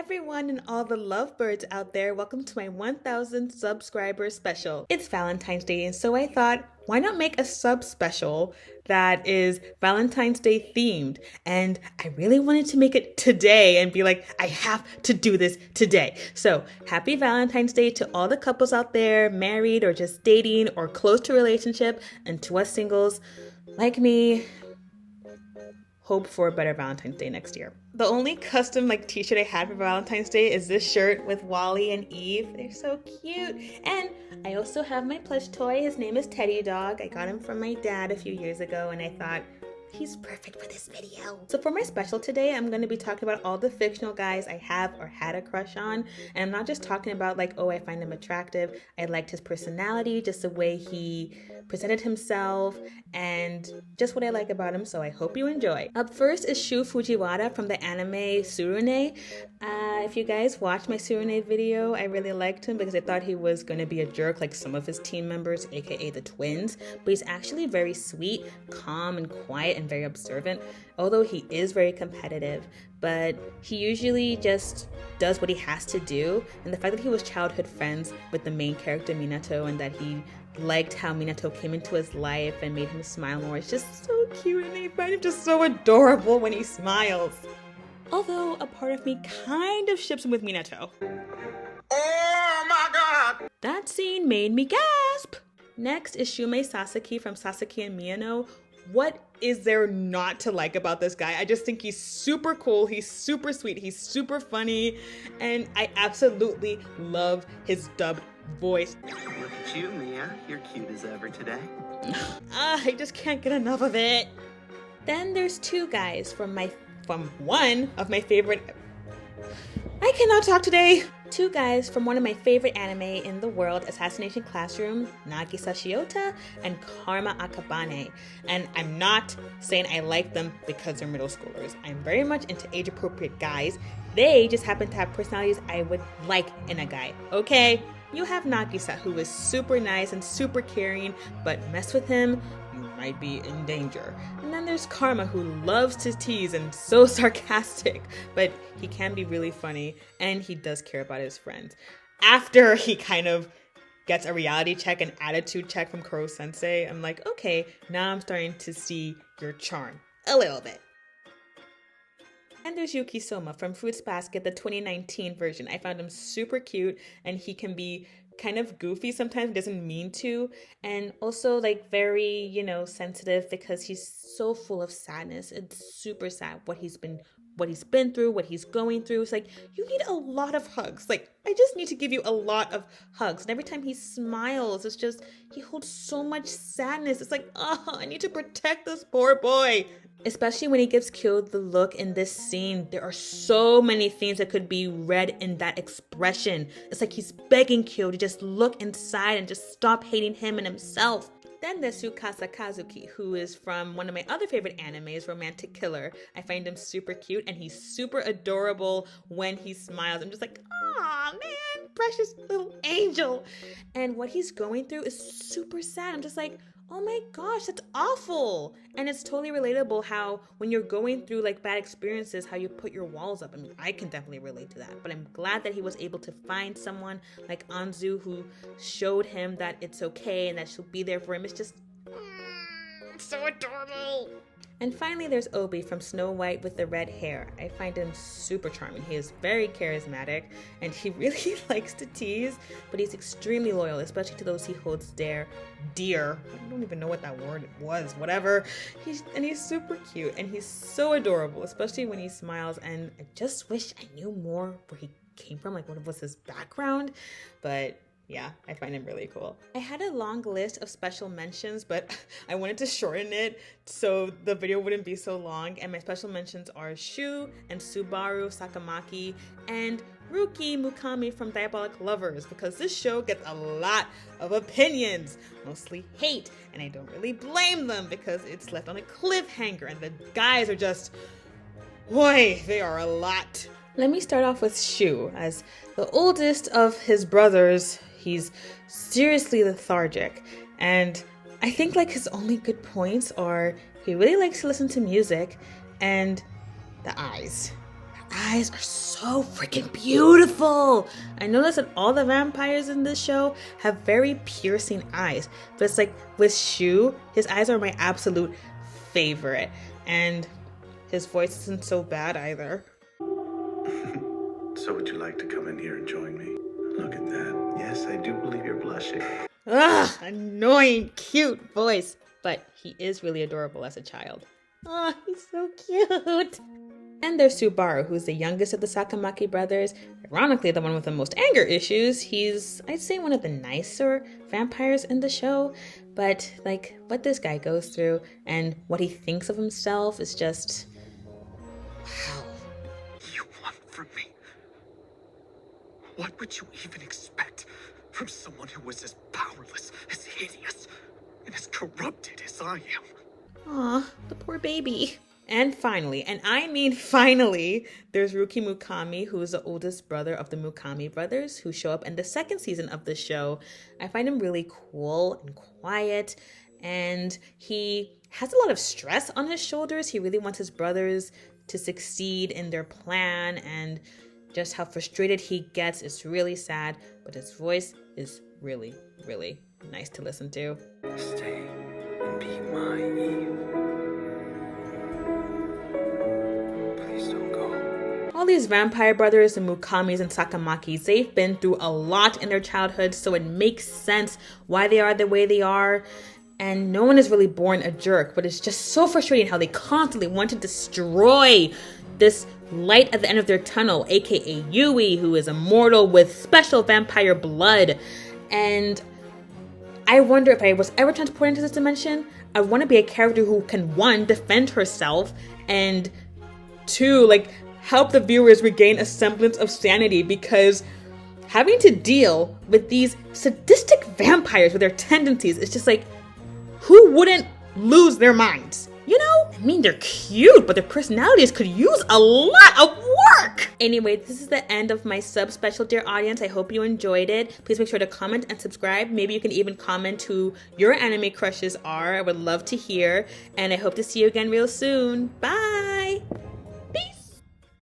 everyone and all the lovebirds out there. Welcome to my 1000 subscriber special. It's Valentine's Day, and so I thought, why not make a sub special that is Valentine's Day themed? And I really wanted to make it today and be like, I have to do this today. So happy Valentine's Day to all the couples out there, married or just dating or close to a relationship, and to us singles like me. Hope for a better Valentine's Day next year. The only custom t-shirt I had for Valentine's Day is this shirt with Wally and Eve. They're so cute. And I also have my plush toy. His name is Teddy Dog. I got him from my dad a few years ago, and I thought, he's perfect for this video. So for my special today, I'm going to be talking about all the fictional guys I have or had a crush on. And I'm not just talking about oh, I find him attractive. I liked his personality, just the way he presented himself, and just what I like about him, so I hope you enjoy. Up first is Shu Fujiwara from the anime Tsurune. If you guys watched my Tsurune video, I really liked him because I thought he was going to be a jerk like some of his team members, aka the twins, but he's actually very sweet, calm, and quiet, and very observant, although he is very competitive. But he usually just does what he has to do, and the fact that he was childhood friends with the main character Minato, and that he liked how Minato came into his life and made him smile more. It's just so cute, and I find him just so adorable when he smiles. Although a part of me kind of ships him with Minato. Oh my god! That scene made me gasp! Next is Shumei Sasaki from Sasaki and Miyano. What is there not to like about this guy? I just think he's super cool, he's super sweet, he's super funny, and I absolutely love his dubbed voice. Look at you, Mia. You're cute as ever today. I just can't get enough of it. Then there's two guys from one of my favorite... I cannot talk today. Two guys from one of my favorite anime in the world, Assassination Classroom, Nagisa Shiota and Karma Akabane. And I'm not saying I like them because they're middle schoolers. I'm very much into age-appropriate guys. They just happen to have personalities I would like in a guy, okay? You have Nagisa, who is super nice and super caring, but mess with him, you might be in danger. And then there's Karma, who loves to tease and so sarcastic, but he can be really funny, and he does care about his friends. After he kind of gets a reality check, an attitude check from Koro Sensei, I'm like, okay, now I'm starting to see your charm a little bit. And there's Yuki Soma from Fruits Basket, the 2019 version. I found him super cute, and he can be kind of goofy sometimes, doesn't mean to, and also very, sensitive because he's so full of sadness. It's super sad what he's been through, what he's going through. It's you need a lot of hugs. I just need to give you a lot of hugs. And every time he smiles, it's just, he holds so much sadness. It's oh, I need to protect this poor boy. Especially when he gives Kyo the look in this scene. There are so many things that could be read in that expression. It's he's begging Kyo to just look inside and just stop hating him and himself. Then there's Tsukasa Kazuki, who is from one of my other favorite animes, Romantic Killer. I find him super cute, and he's super adorable when he smiles. I'm just aw, man, precious little angel. And what he's going through is super sad. I'm just oh my gosh, that's awful. And it's totally relatable how when you're going through bad experiences, how you put your walls up. I mean, I can definitely relate to that. But I'm glad that he was able to find someone like Anzu who showed him that it's okay and that she'll be there for him. It's just so adorable. And finally, there's Obi from Snow White with the red hair. I find him super charming. He is very charismatic, and he really likes to tease, but he's extremely loyal, especially to those he holds dear. I don't even know what that word was, whatever. He's super cute, and he's so adorable, especially when he smiles, and I just wish I knew more where he came from, what was his background, but... yeah, I find him really cool. I had a long list of special mentions, but I wanted to shorten it so the video wouldn't be so long. And my special mentions are Shu and Subaru Sakamaki and Ruki Mukami from Diabolic Lovers, because this show gets a lot of opinions, mostly hate, and I don't really blame them because it's left on a cliffhanger and the guys are just, boy, they are a lot. Let me start off with Shu. As the oldest of his brothers, he's seriously lethargic, and I think his only good points are he really likes to listen to music and the eyes. eyes are so freaking beautiful. I noticed that all the vampires in this show have very piercing eyes. But it's like with Shu, his eyes are my absolute favorite. And his voice isn't so bad either. So would you like to come in here and join me? Look at that. Yes, I do believe you're blushing. Ugh, annoying, cute voice. But he is really adorable as a child. Oh, he's so cute. And there's Subaru, who's the youngest of the Sakamaki brothers. Ironically, the one with the most anger issues. He's, I'd say, one of the nicer vampires in the show. But, like, what this guy goes through and what he thinks of himself is just... wow. You want from me? What would you even expect from someone who was as powerless, as hideous, and as corrupted as I am? Aw, the poor baby. And finally, and I mean finally, there's Ruki Mukami, who is the oldest brother of the Mukami brothers, who show up in the second season of the show. I find him really cool and quiet, and he has a lot of stress on his shoulders. He really wants his brothers to succeed in their plan, and just how frustrated he gets is really sad, but his voice is really, really nice to listen to. Stay and be my Eve. Please don't go. All these vampire brothers and Mukamis and Sakamakis, they've been through a lot in their childhood, so it makes sense why they are the way they are. And no one is really born a jerk, but it's just so frustrating how they constantly want to destroy this light at the end of their tunnel, aka Yui, who is immortal with special vampire blood. And I wonder if I was ever transported into this dimension, I want to be a character who can, one, defend herself, and two, like, help the viewers regain a semblance of sanity, because having to deal with these sadistic vampires with their tendencies is just like, who wouldn't lose their minds? You know? I mean, they're cute, but their personalities could use a lot of work! Anyway, this is the end of my sub-special, dear audience. I hope you enjoyed it. Please make sure to comment and subscribe. Maybe you can even comment who your anime crushes are. I would love to hear. And I hope to see you again real soon. Bye!